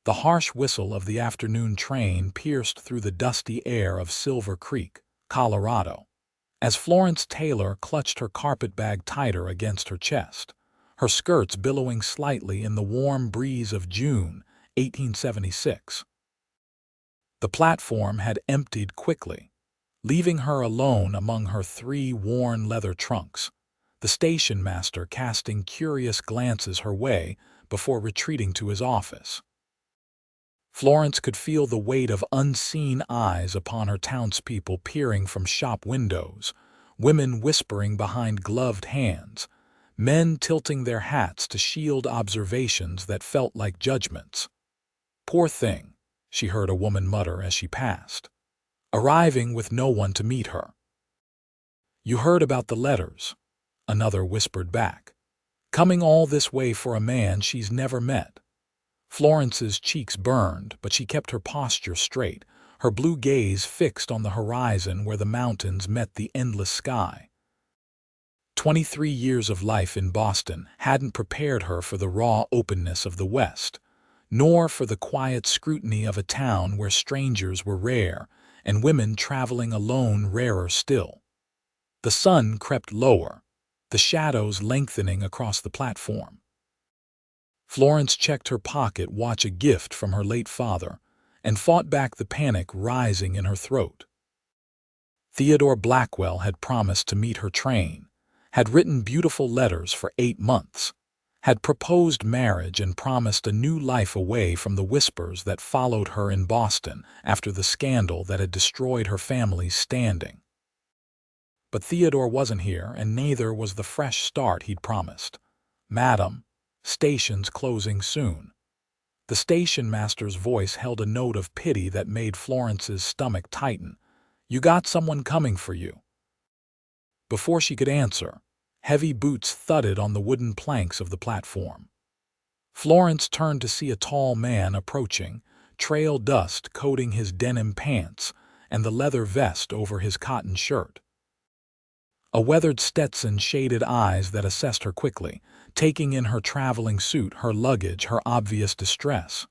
The harsh whistle of the afternoon train pierced through the dusty air of Silver Creek, Colorado. As Florence Taylor clutched her carpetbag tighter against her chest, her skirts billowing slightly in the warm breeze of June 1876. The platform had emptied quickly, leaving her alone among her 3 worn leather trunks, the station master casting curious glances her way before retreating to his office. Florence could feel the weight of unseen eyes upon her townspeople peering from shop windows, women whispering behind gloved hands, men tilting their hats to shield observations that felt like judgments. "Poor thing," she heard a woman mutter as she passed, arriving with no one to meet her. "You heard about the letters," another whispered back. "Coming all this way for a man she's never met." Florence's cheeks burned, but she kept her posture straight, her blue gaze fixed on the horizon where the mountains met the endless sky. 23 years of life in Boston hadn't prepared her for the raw openness of the West, nor for the quiet scrutiny of a town where strangers were rare and women traveling alone rarer still. The sun crept lower, the shadows lengthening across the platform. Florence checked her pocket watch, a gift from her late father, and fought back the panic rising in her throat. Theodore Blackwell had promised to meet her train, had written beautiful letters for 8 months, had proposed marriage and promised a new life away from the whispers that followed her in Boston after the scandal that had destroyed her family's standing. But Theodore wasn't here, and neither was the fresh start he'd promised. "Madam, station's closing soon." The station master's voice held a note of pity that made Florence's stomach tighten. "You got someone coming for you." Before she could answer, heavy boots thudded on the wooden planks of the platform. Florence turned to see a tall man approaching, trail dust coating his denim pants and the leather vest over his cotton shirt. A weathered Stetson shaded eyes that assessed her quickly, taking in her traveling suit, her luggage, her obvious distress.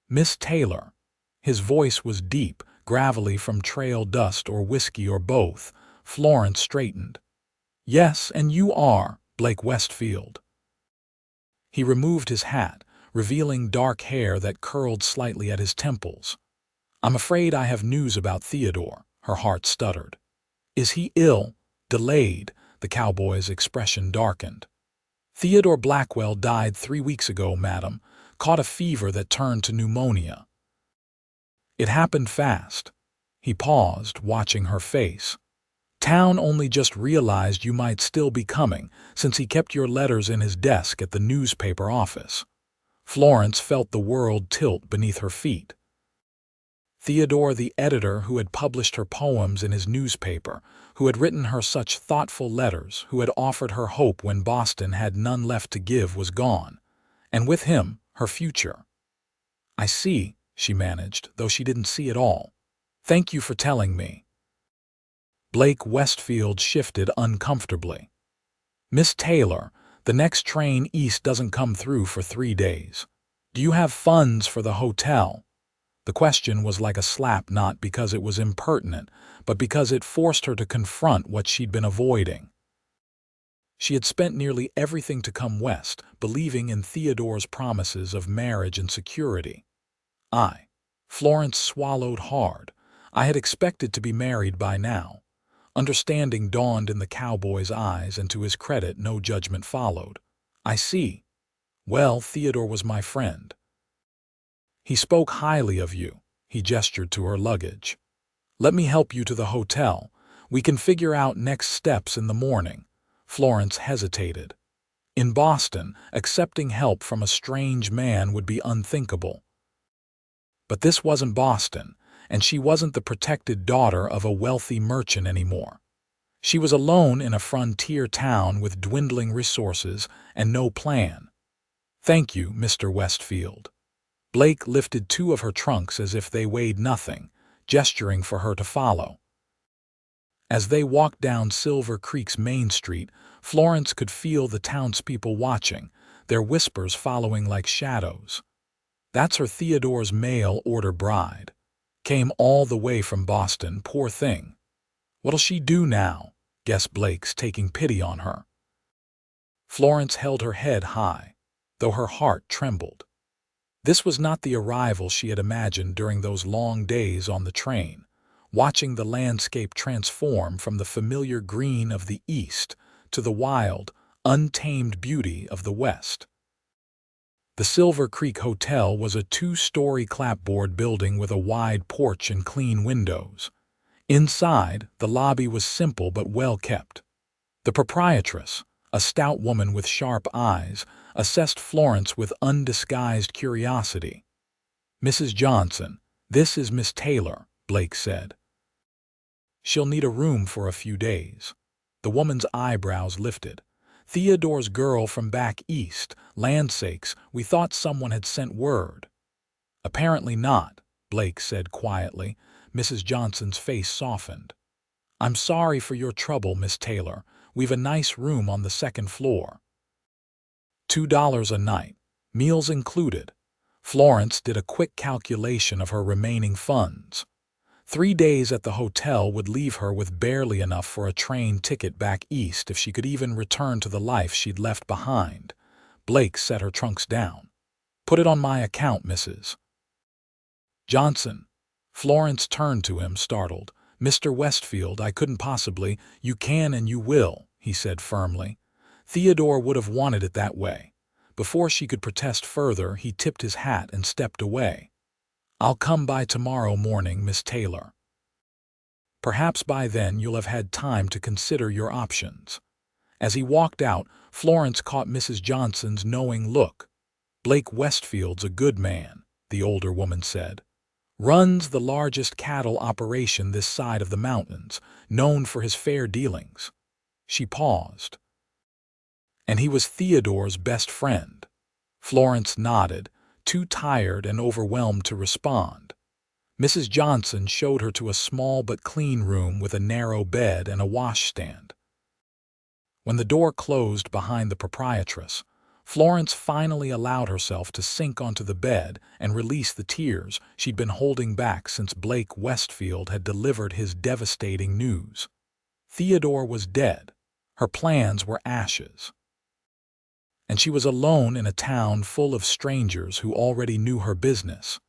"Miss Taylor." His voice was deep, gravelly from trail dust or whiskey or both. Florence straightened. "Yes, and you are Blake Westfield." He removed his hat, revealing dark hair that curled slightly at his temples. "I'm afraid I have news about Theodore," her heart stuttered. "Is he ill?" Delayed, the cowboy's expression darkened. "Theodore Blackwell died 3 weeks ago, madam. Caught a fever that turned to pneumonia." It happened fast. He paused, watching her face. "Town only just realized you might still be coming, since he kept your letters in his desk at the newspaper office." Florence felt the world tilt beneath her feet. Theodore, the editor who had published her poems in his newspaper, who had written her such thoughtful letters, who had offered her hope when Boston had none left to give, was gone, and with him, her future. "I see," she managed, though she didn't see it all. "Thank you for telling me." Blake Westfield shifted uncomfortably. "Miss Taylor, the next train east doesn't come through for 3 days. Do you have funds for the hotel?" The question was like a slap, not because it was impertinent, but because it forced her to confront what she'd been avoiding. She had spent nearly everything to come west, believing in Theodore's promises of marriage and security. Florence swallowed hard. "I had expected to be married by now." Understanding dawned in the cowboy's eyes, and to his credit, no judgment followed. "I see. Well, Theodore was my friend. He spoke highly of you." He gestured to her luggage. "Let me help you to the hotel. We can figure out next steps in the morning." Florence hesitated. In Boston, accepting help from a strange man would be unthinkable. But this wasn't Boston, and she wasn't the protected daughter of a wealthy merchant anymore. She was alone in a frontier town with dwindling resources and no plan. "Thank you, Mr. Westfield." Blake lifted 2 of her trunks as if they weighed nothing, gesturing for her to follow. As they walked down Silver Creek's Main Street, Florence could feel the townspeople watching, their whispers following like shadows. That's her Theodore's mail-order bride. Came all the way from Boston, poor thing. What'll she do now? Guess Blake's taking pity on her. Florence held her head high, though her heart trembled. This was not the arrival she had imagined during those long days on the train, watching the landscape transform from the familiar green of the east to the wild, untamed beauty of the west. The Silver Creek Hotel was a two-story clapboard building with a wide porch and clean windows. Inside, the lobby was simple but well kept. The proprietress, a stout woman with sharp eyes, assessed Florence with undisguised curiosity. "Mrs. Johnson, this is Miss Taylor," Blake said. "She'll need a room for a few days." The woman's eyebrows lifted. "Theodore's girl from back east. Land sakes, we thought someone had sent word." "Apparently not," Blake said quietly. Mrs. Johnson's face softened. "I'm sorry for your trouble, Miss Taylor. We've a nice room on the second floor. $2 a night, meals included." Florence did a quick calculation of her remaining funds. 3 days at the hotel would leave her with barely enough for a train ticket back east if she could even return to the life she'd left behind. Blake set her trunks down. "Put it on my account, Mrs. Johnson." Florence turned to him, startled. "Mr. Westfield, I couldn't possibly—" "You can and you will," he said firmly. "Theodore would have wanted it that way." Before she could protest further, he tipped his hat and stepped away. "I'll come by tomorrow morning, Miss Taylor. Perhaps by then you'll have had time to consider your options." As he walked out, Florence caught Mrs. Johnson's knowing look. "Blake Westfield's a good man," the older woman said. "Runs the largest cattle operation this side of the mountains, known for his fair dealings." She paused. "And he was Theodore's best friend." Florence nodded, too tired and overwhelmed to respond. Mrs. Johnson showed her to a small but clean room with a narrow bed and a washstand. When the door closed behind the proprietress, Florence finally allowed herself to sink onto the bed and release the tears she'd been holding back since Blake Westfield had delivered his devastating news. Theodore was dead. Her plans were ashes. And she was alone in a town full of strangers who already knew her business.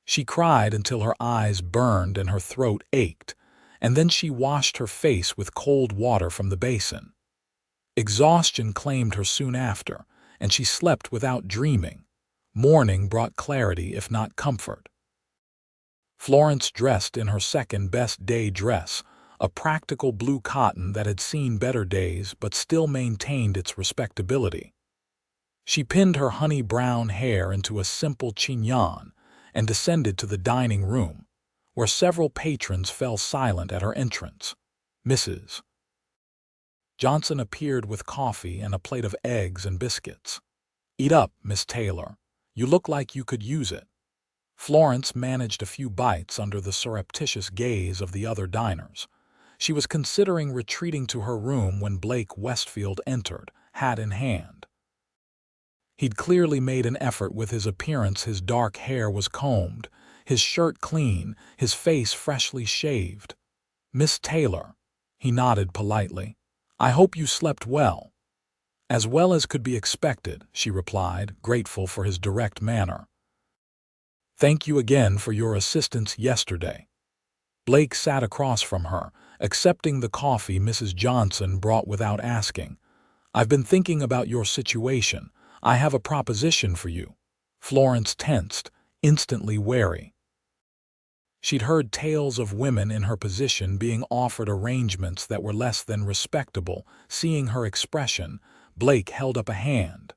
She cried until her eyes burned and her throat ached, and then she washed her face with cold water from the basin. Exhaustion claimed her soon after, and she slept without dreaming. Morning brought clarity, if not comfort. Florence dressed in her second-best day dress, a practical blue cotton that had seen better days but still maintained its respectability. She pinned her honey-brown hair into a simple chignon and descended to the dining room, where several patrons fell silent at her entrance. Mrs. Johnson appeared with coffee and a plate of eggs and biscuits. "Eat up, Miss Taylor. You look like you could use it." Florence managed a few bites under the surreptitious gaze of the other diners. She was considering retreating to her room when Blake Westfield entered, hat in hand. He'd clearly made an effort with his appearance. His dark hair was combed, his shirt clean, his face freshly shaved. "Miss Taylor," he nodded politely. "I hope you slept well." "As well as could be expected," she replied, grateful for his direct manner. "Thank you again for your assistance yesterday." Blake sat across from her, accepting the coffee Mrs. Johnson brought without asking. "I've been thinking about your situation. I have a proposition for you." Florence tensed, instantly wary. She'd heard tales of women in her position being offered arrangements that were less than respectable. Seeing her expression, Blake held up a hand.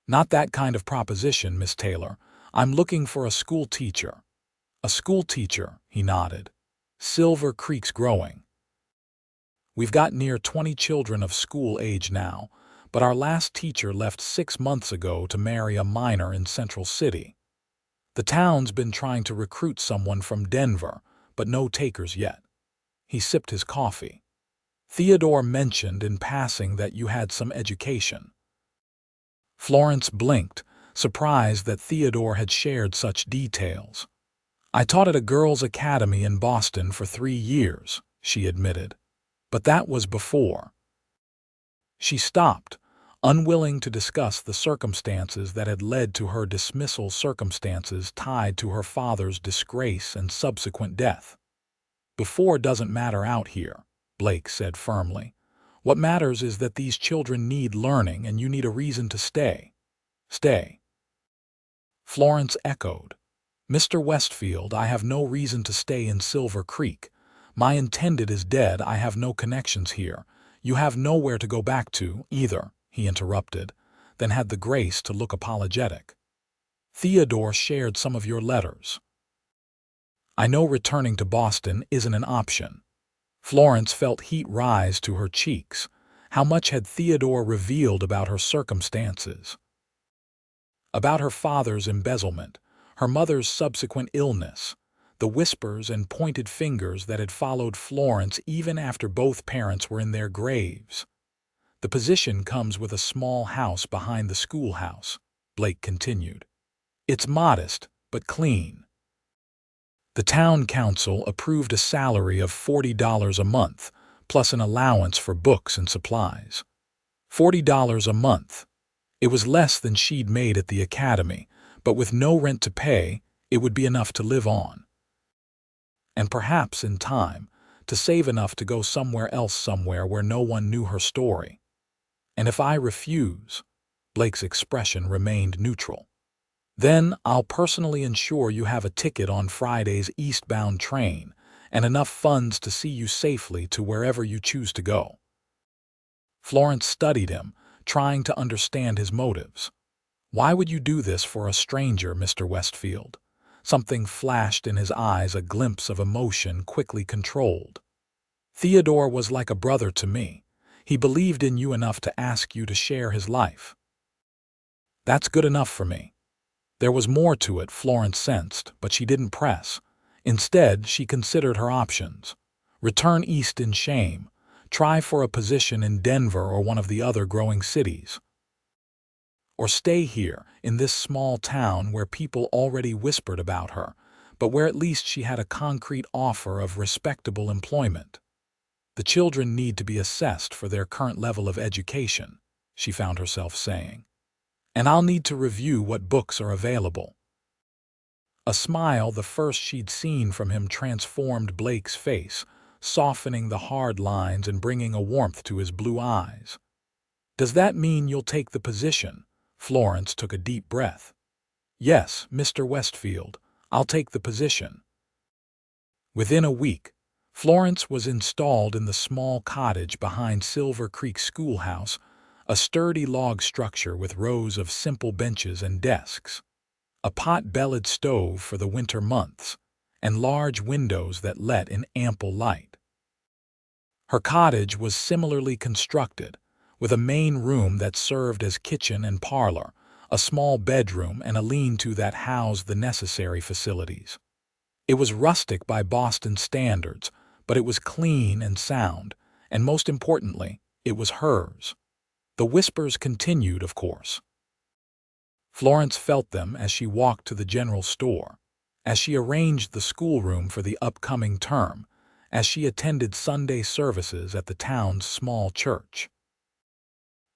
"Not that kind of proposition, Miss Taylor. I'm looking for a school teacher." "A school teacher," he nodded. "Silver Creek's growing. We've got near 20 children of school age now, but our last teacher left 6 months ago to marry a miner in Central City. The town's been trying to recruit someone from Denver, but no takers yet." He sipped his coffee. "Theodore mentioned in passing that you had some education." Florence blinked, surprised that Theodore had shared such details. "I taught at a girls' academy in Boston for 3 years," she admitted. "But that was before." She stopped, unwilling to discuss the circumstances that had led to her dismissal, circumstances tied to her father's disgrace and subsequent death. "Before doesn't matter out here," Blake said firmly. "What matters is that these children need learning and you need a reason to stay." "Stay?" Florence echoed. "Mr. Westfield, I have no reason to stay in Silver Creek. My intended is dead. I have no connections here. You have nowhere to go back to, either," he interrupted, then had the grace to look apologetic. "Theodore shared some of your letters. I know returning to Boston isn't an option." Florence felt heat rise to her cheeks. How much had Theodore revealed about her circumstances? About her father's embezzlement, her mother's subsequent illness, the whispers and pointed fingers that had followed Florence even after both parents were in their graves. "The position comes with a small house behind the schoolhouse," Blake continued. "It's modest, but clean. The town council approved a salary of $40 a month, plus an allowance for books and supplies. $40 a month. It was less than she'd made at the academy, but with no rent to pay, it would be enough to live on. And perhaps, in time, to save enough to go somewhere else, somewhere where no one knew her story. And if I refuse," Blake's expression remained neutral, "then I'll personally ensure you have a ticket on Friday's eastbound train and enough funds to see you safely to wherever you choose to go." Florence studied him, trying to understand his motives. "Why would you do this for a stranger, Mr. Westfield?" Something flashed in his eyes, a glimpse of emotion quickly controlled. "Theodore was like a brother to me. He believed in you enough to ask you to share his life." "That's good enough for me." There was more to it, Florence sensed, but she didn't press. Instead, she considered her options. Return east in shame. Try for a position in Denver or one of the other growing cities. Or stay here, in this small town where people already whispered about her, but where at least she had a concrete offer of respectable employment. "The children need to be assessed for their current level of education," she found herself saying. "And I'll need to review what books are available." A smile, the first she'd seen from him, transformed Blake's face, softening the hard lines and bringing a warmth to his blue eyes. "Does that mean you'll take the position?" Florence took a deep breath. "Yes, Mr. Westfield, I'll take the position." Within a week, Florence was installed in the small cottage behind Silver Creek Schoolhouse, a sturdy log structure with rows of simple benches and desks, a pot-bellied stove for the winter months, and large windows that let in ample light. Her cottage was similarly constructed, with a main room that served as kitchen and parlor, a small bedroom, and a lean-to that housed the necessary facilities. It was rustic by Boston standards, but it was clean and sound, and most importantly, it was hers. The whispers continued, of course. Florence felt them as she walked to the general store, as she arranged the schoolroom for the upcoming term, as she attended Sunday services at the town's small church.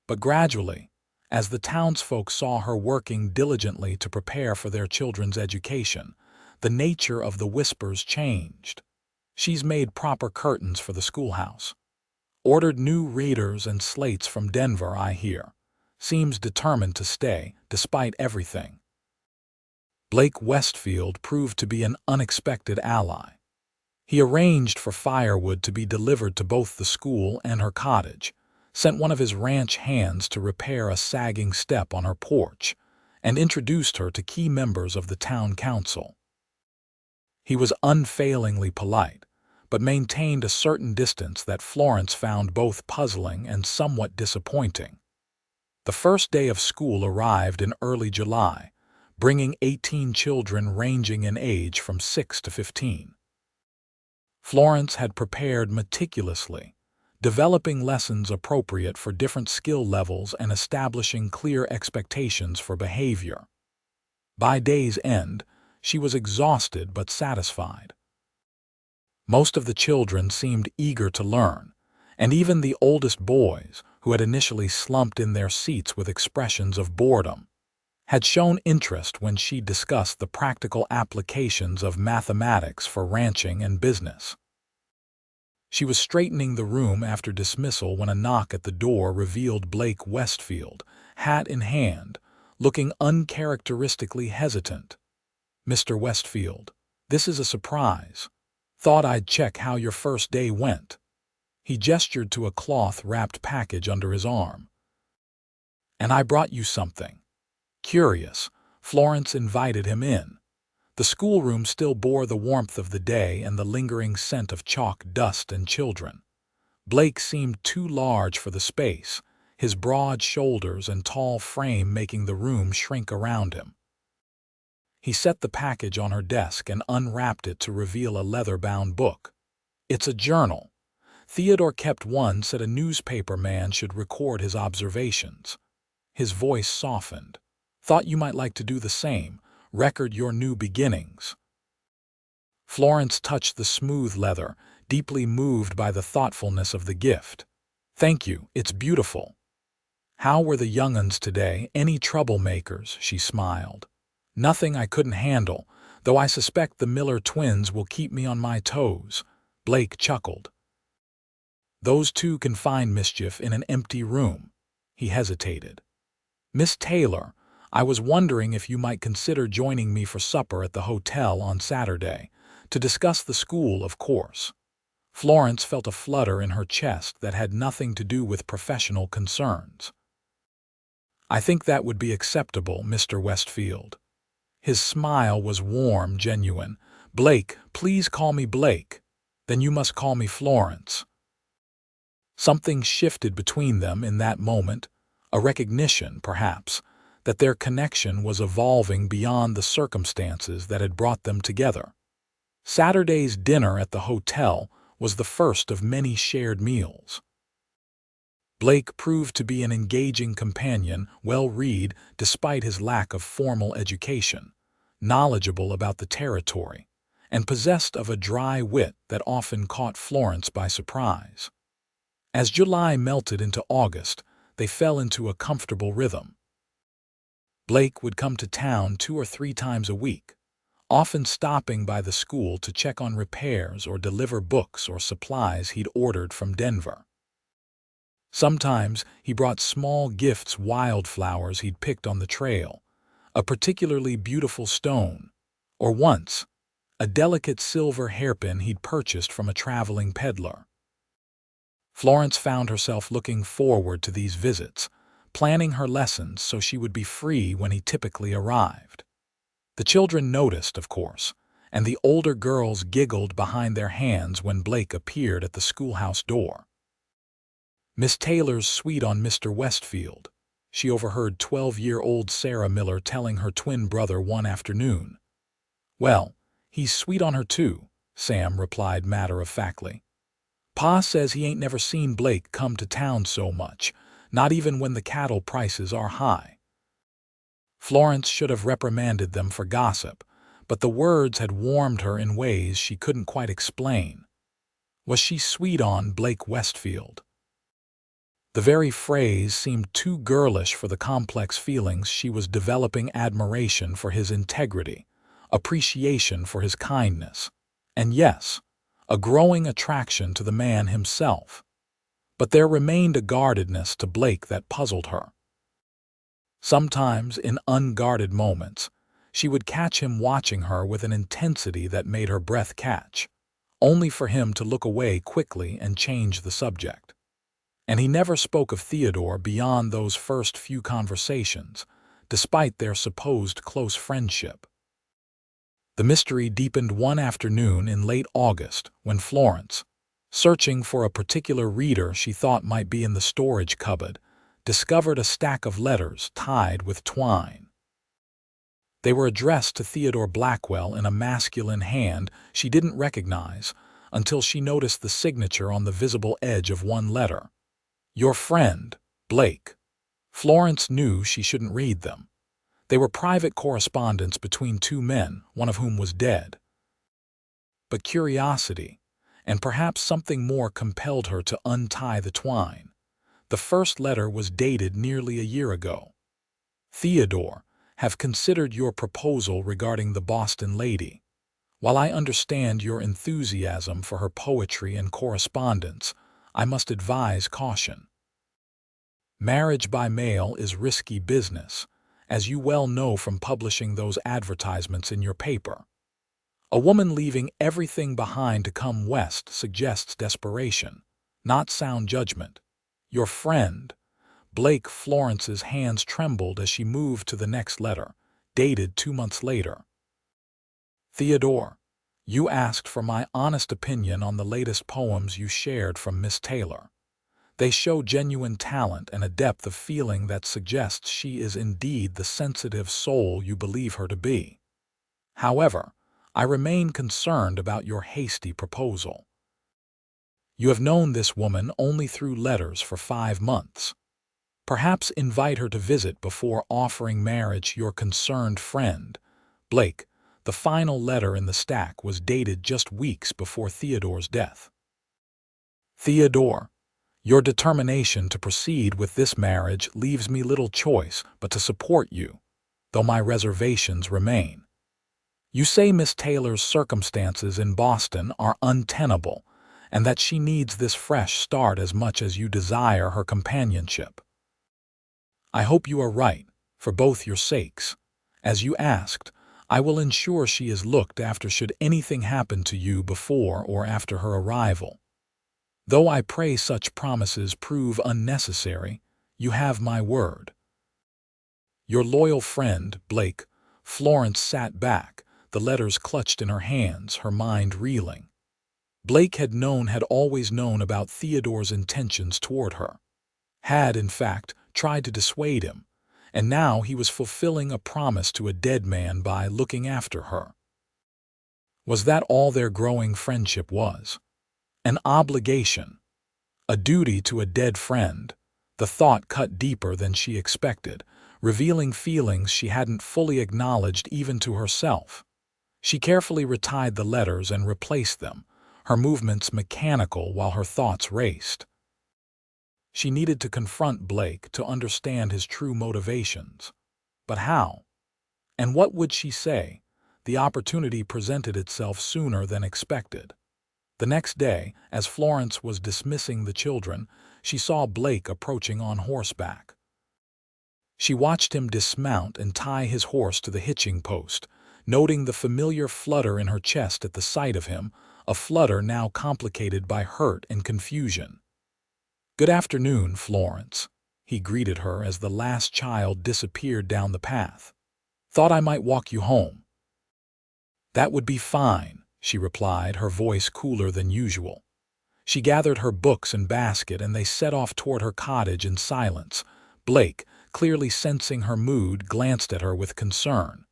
But gradually, as the townsfolk saw her working diligently to prepare for their children's education, the nature of the whispers changed. "She's made proper curtains for the schoolhouse. Ordered new readers and slates from Denver, I hear. Seems determined to stay, despite everything." Blake Westfield proved to be an unexpected ally. He arranged for firewood to be delivered to both the school and her cottage, sent one of his ranch hands to repair a sagging step on her porch, and introduced her to key members of the town council. He was unfailingly polite, but maintained a certain distance that Florence found both puzzling and somewhat disappointing. The first day of school arrived in early July, bringing 18 children ranging in age from 6 to 15. Florence had prepared meticulously, developing lessons appropriate for different skill levels and establishing clear expectations for behavior. By day's end, she was exhausted but satisfied. Most of the children seemed eager to learn, and even the oldest boys, who had initially slumped in their seats with expressions of boredom, had shown interest when she discussed the practical applications of mathematics for ranching and business. She was straightening the room after dismissal when a knock at the door revealed Blake Westfield, hat in hand, looking uncharacteristically hesitant. "Mr. Westfield, this is a surprise. Thought I'd check how your first day went." He gestured to a cloth-wrapped package under his arm. "And I brought you something." Curious, Florence invited him in. The schoolroom still bore the warmth of the day and the lingering scent of chalk dust and children. Blake seemed too large for the space, his broad shoulders and tall frame making the room shrink around him. He set the package on her desk and unwrapped it to reveal a leather-bound book. "It's a journal. Theodore kept one, said a newspaper man should record his observations." His voice softened. "Thought you might like to do the same, record your new beginnings." Florence touched the smooth leather, deeply moved by the thoughtfulness of the gift. "Thank you, it's beautiful." "How were the young'uns today? Any troublemakers?" she smiled. "Nothing I couldn't handle, though I suspect the Miller twins will keep me on my toes." Blake chuckled. "Those two can find mischief in an empty room." He hesitated. "Miss Taylor, I was wondering if you might consider joining me for supper at the hotel on Saturday, to discuss the school, of course." Florence felt a flutter in her chest that had nothing to do with professional concerns. "I think that would be acceptable, Mr. Westfield." His smile was warm, genuine. "Blake, please call me Blake." "Then you must call me Florence." Something shifted between them in that moment, a recognition, perhaps, that their connection was evolving beyond the circumstances that had brought them together. Saturday's dinner at the hotel was the first of many shared meals. Blake proved to be an engaging companion, well-read despite his lack of formal education, knowledgeable about the territory, and possessed of a dry wit that often caught Florence by surprise. As July melted into August, they fell into a comfortable rhythm. Blake would come to town 2 or 3 times a week, often stopping by the school to check on repairs or deliver books or supplies he'd ordered from Denver. Sometimes he brought small gifts, wildflowers he'd picked on the trail, a particularly beautiful stone, or once, a delicate silver hairpin he'd purchased from a traveling peddler. Florence found herself looking forward to these visits, planning her lessons so she would be free when he typically arrived. The children noticed, of course, and the older girls giggled behind their hands when Blake appeared at the schoolhouse door. "Miss Taylor's sweet on Mr. Westfield," she overheard 12-year-old Sarah Miller telling her twin brother one afternoon. "Well, he's sweet on her too," Sam replied matter-of-factly. "Pa says he ain't never seen Blake come to town so much, not even when the cattle prices are high." Florence should have reprimanded them for gossip, but the words had warmed her in ways she couldn't quite explain. Was she sweet on Blake Westfield? The very phrase seemed too girlish for the complex feelings she was developing: admiration for his integrity, appreciation for his kindness, and yes, a growing attraction to the man himself. But there remained a guardedness to Blake that puzzled her. Sometimes, in unguarded moments, she would catch him watching her with an intensity that made her breath catch, only for him to look away quickly and change the subject. And he never spoke of Theodore beyond those first few conversations, despite their supposed close friendship. The mystery deepened one afternoon in late August when Florence, searching for a particular reader she thought might be in the storage cupboard, discovered a stack of letters tied with twine. They were addressed to Theodore Blackwell in a masculine hand she didn't recognize, until she noticed the signature on the visible edge of one letter. Your friend, Blake. Florence knew she shouldn't read them. They were private correspondence between two men, one of whom was dead. But curiosity, and perhaps something more, compelled her to untie the twine. The first letter was dated nearly a year ago. Theodore, have considered your proposal regarding the Boston lady. While I understand your enthusiasm for her poetry and correspondence, I must advise caution. Marriage by mail is risky business, as you well know from publishing those advertisements in your paper. A woman leaving everything behind to come west suggests desperation, not sound judgment. Your friend, Blake. Florence's hands trembled as she moved to the next letter, dated 2 months later. Theodore, you asked for my honest opinion on the latest poems you shared from Miss Taylor. They show genuine talent and a depth of feeling that suggests she is indeed the sensitive soul you believe her to be. However, I remain concerned about your hasty proposal. You have known this woman only through letters for 5 months. Perhaps invite her to visit before offering marriage. Your concerned friend, Blake. The final letter in the stack was dated just weeks before Theodore's death. Theodore, your determination to proceed with this marriage leaves me little choice but to support you, though my reservations remain. You say Miss Taylor's circumstances in Boston are untenable, and that she needs this fresh start as much as you desire her companionship. I hope you are right, for both your sakes. As you asked, I will ensure she is looked after should anything happen to you before or after her arrival. Though I pray such promises prove unnecessary, you have my word. Your loyal friend, Blake. Florence sat back, the letters clutched in her hands, her mind reeling. Blake had always known about Theodore's intentions toward her. Had, in fact, tried to dissuade him, and now he was fulfilling a promise to a dead man by looking after her. Was that all their growing friendship was? An obligation, a duty to a dead friend? The thought cut deeper than she expected, revealing feelings she hadn't fully acknowledged even to herself. She carefully retied the letters and replaced them, her movements mechanical while her thoughts raced. She needed to confront Blake to understand his true motivations. But how? And what would she say? The opportunity presented itself sooner than expected. The next day, as Florence was dismissing the children, she saw Blake approaching on horseback. She watched him dismount and tie his horse to the hitching post, noting the familiar flutter in her chest at the sight of him, a flutter now complicated by hurt and confusion. Good afternoon, Florence, he greeted her as the last child disappeared down the path. Thought I might walk you home. That would be fine, she replied, her voice cooler than usual. She gathered her books and basket and they set off toward her cottage in silence. Blake, clearly sensing her mood, glanced at her with concern.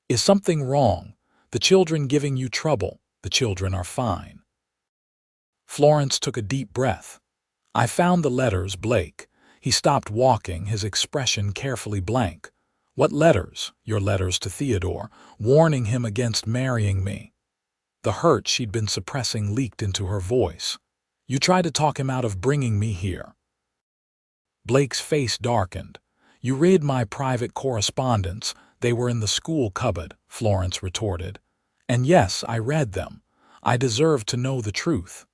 Is something wrong? The children giving you trouble? The children are fine. Florence took a deep breath. I found the letters, Blake. He stopped walking, his expression carefully blank. What letters? Your letters to Theodore, warning him against marrying me. The hurt she'd been suppressing leaked into her voice. You tried to talk him out of bringing me here. Blake's face darkened. You read my private correspondence. They were in the school cupboard, Florence retorted. And yes, I read them. I deserve to know the truth.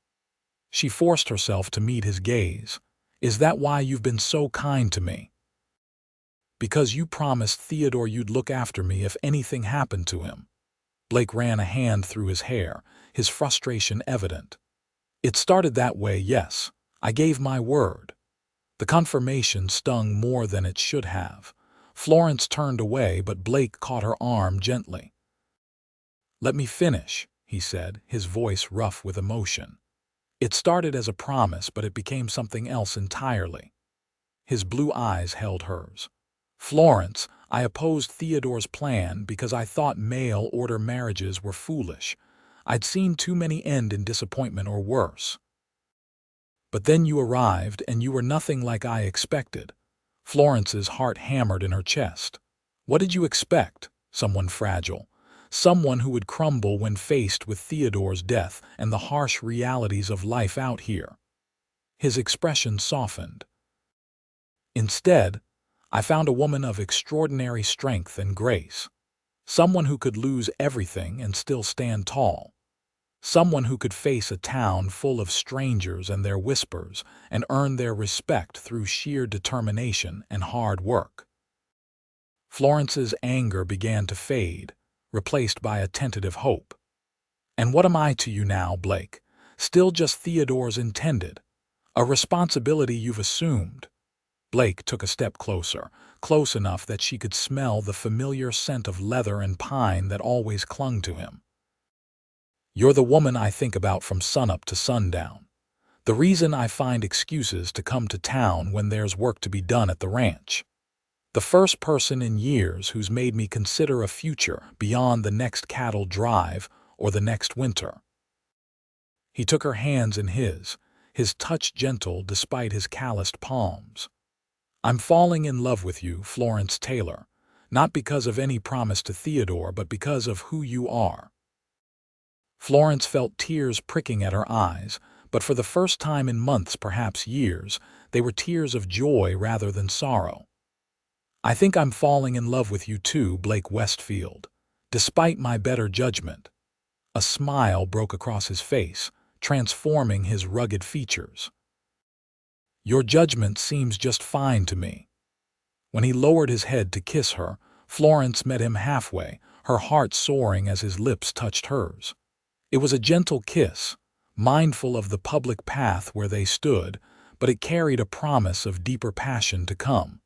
She forced herself to meet his gaze. Is that why you've been so kind to me? Because you promised Theodore you'd look after me if anything happened to him. Blake ran a hand through his hair, his frustration evident. It started that way, yes. I gave my word. The confirmation stung more than it should have. Florence turned away, but Blake caught her arm gently. Let me finish, he said, his voice rough with emotion. It started as a promise, but it became something else entirely. His blue eyes held hers. Florence, I opposed Theodore's plan because I thought mail-order marriages were foolish. I'd seen too many end in disappointment or worse. But then you arrived, and you were nothing like I expected. Florence's heart hammered in her chest. What did you expect? Someone fragile. Someone who would crumble when faced with Theodore's death and the harsh realities of life out here. His expression softened. Instead, I found a woman of extraordinary strength and grace. Someone who could lose everything and still stand tall. Someone who could face a town full of strangers and their whispers and earn their respect through sheer determination and hard work. Florence's anger began to fade, replaced by a tentative hope. And what am I to you now, Blake? Still just Theodore's intended. A responsibility you've assumed. Blake took a step closer, close enough that she could smell the familiar scent of leather and pine that always clung to him. You're the woman I think about from sunup to sundown. The reason I find excuses to come to town when there's work to be done at the ranch. The first person in years who's made me consider a future beyond the next cattle drive or the next winter. He took her hands in his touch gentle despite his calloused palms. I'm falling in love with you, Florence Taylor, not because of any promise to Theodore, but because of who you are. Florence felt tears pricking at her eyes, but for the first time in months, perhaps years, they were tears of joy rather than sorrow. I think I'm falling in love with you too, Blake Westfield, despite my better judgment. A smile broke across his face, transforming his rugged features. Your judgment seems just fine to me. When he lowered his head to kiss her, Florence met him halfway, her heart soaring as his lips touched hers. It was a gentle kiss, mindful of the public path where they stood, but it carried a promise of deeper passion to come.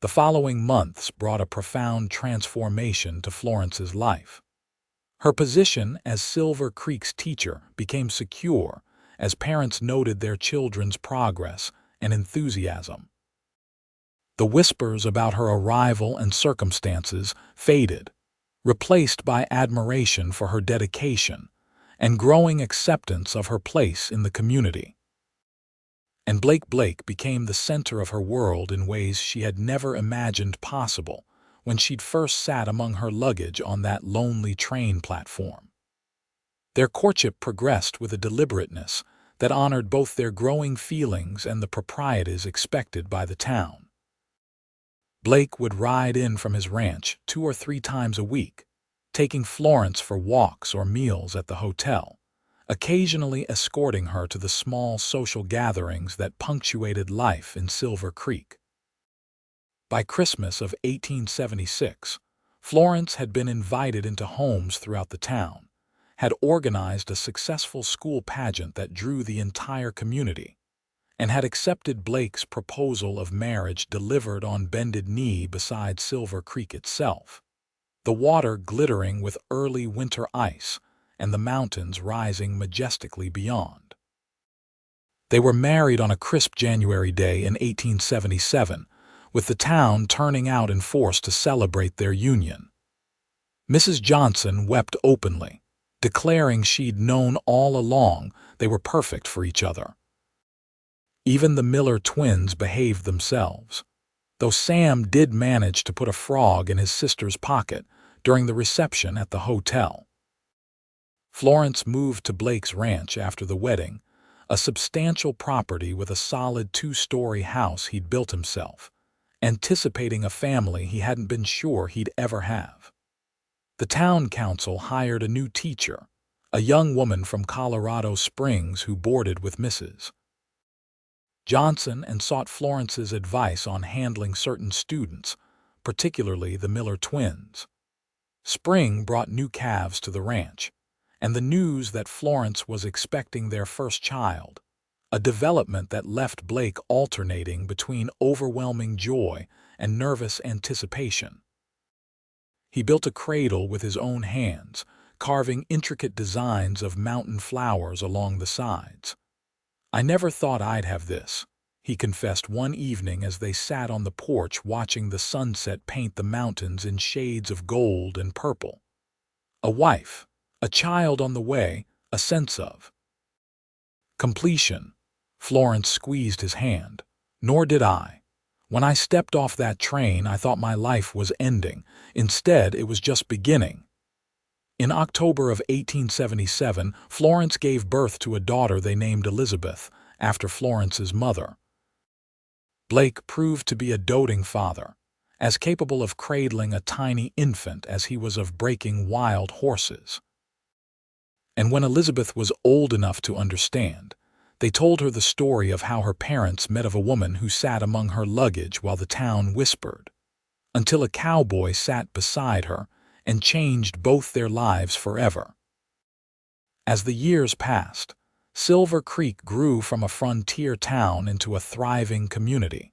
The following months brought a profound transformation to Florence's life. Her position as Silver Creek's teacher became secure as parents noted their children's progress and enthusiasm. The whispers about her arrival and circumstances faded, replaced by admiration for her dedication and growing acceptance of her place in the community. And Blake became the center of her world in ways she had never imagined possible when she'd first sat among her luggage on that lonely train platform. Their courtship progressed with a deliberateness that honored both their growing feelings and the proprieties expected by the town. Blake would ride in from his ranch 2 or 3 times a week, taking Florence for walks or meals at the hotel, occasionally escorting her to the small social gatherings that punctuated life in Silver Creek. By Christmas of 1876, Florence had been invited into homes throughout the town, had organized a successful school pageant that drew the entire community, and had accepted Blake's proposal of marriage delivered on bended knee beside Silver Creek itself, the water glittering with early winter ice and the mountains rising majestically beyond. They were married on a crisp January day in 1877, with the town turning out in force to celebrate their union. Mrs. Johnson wept openly, declaring she'd known all along they were perfect for each other. Even the Miller twins behaved themselves, though Sam did manage to put a frog in his sister's pocket during the reception at the hotel. Florence moved to Blake's ranch after the wedding, a substantial property with a solid 2-story house he'd built himself, anticipating a family he hadn't been sure he'd ever have. The town council hired a new teacher, a young woman from Colorado Springs who boarded with Mrs. Johnson and sought Florence's advice on handling certain students, particularly the Miller twins. Spring brought new calves to the ranch, and the news that Florence was expecting their first child, a development that left Blake alternating between overwhelming joy and nervous anticipation. He built a cradle with his own hands, carving intricate designs of mountain flowers along the sides. I never thought I'd have this, he confessed one evening as they sat on the porch watching the sunset paint the mountains in shades of gold and purple. A wife, A child on the way, a sense of completion. Florence squeezed his hand. Nor did I. When I stepped off that train, I thought my life was ending. Instead, it was just beginning. In October of 1877, Florence gave birth to a daughter they named Elizabeth, after Florence's mother. Blake proved to be a doting father, as capable of cradling a tiny infant as he was of breaking wild horses. And when Elizabeth was old enough to understand, they told her the story of how her parents met of a woman who sat among her luggage while the town whispered, until a cowboy sat beside her and changed both their lives forever. As the years passed, Silver Creek grew from a frontier town into a thriving community.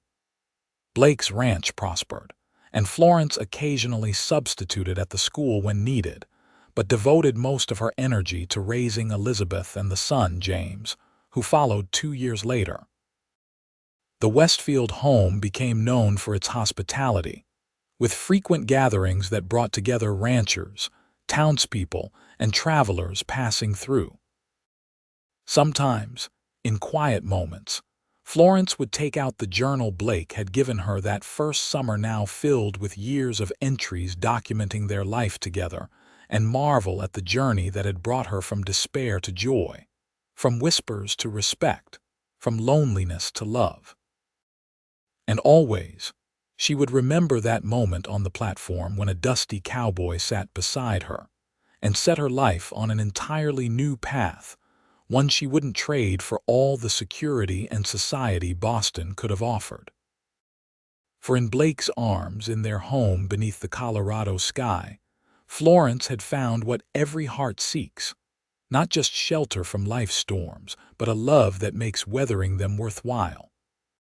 Blake's ranch prospered, and Florence occasionally substituted at the school when needed, but devoted most of her energy to raising Elizabeth and the son, James, who followed 2 years later. The Westfield home became known for its hospitality, with frequent gatherings that brought together ranchers, townspeople, and travelers passing through. Sometimes, in quiet moments, Florence would take out the journal Blake had given her that first summer, now filled with years of entries documenting their life together, and marvel at the journey that had brought her from despair to joy, from whispers to respect, from loneliness to love. And always, she would remember that moment on the platform when a dusty cowboy sat beside her and set her life on an entirely new path, one she wouldn't trade for all the security and society Boston could have offered. For in Blake's arms, in their home beneath the Colorado sky, Florence had found what every heart seeks, not just shelter from life's storms, but a love that makes weathering them worthwhile.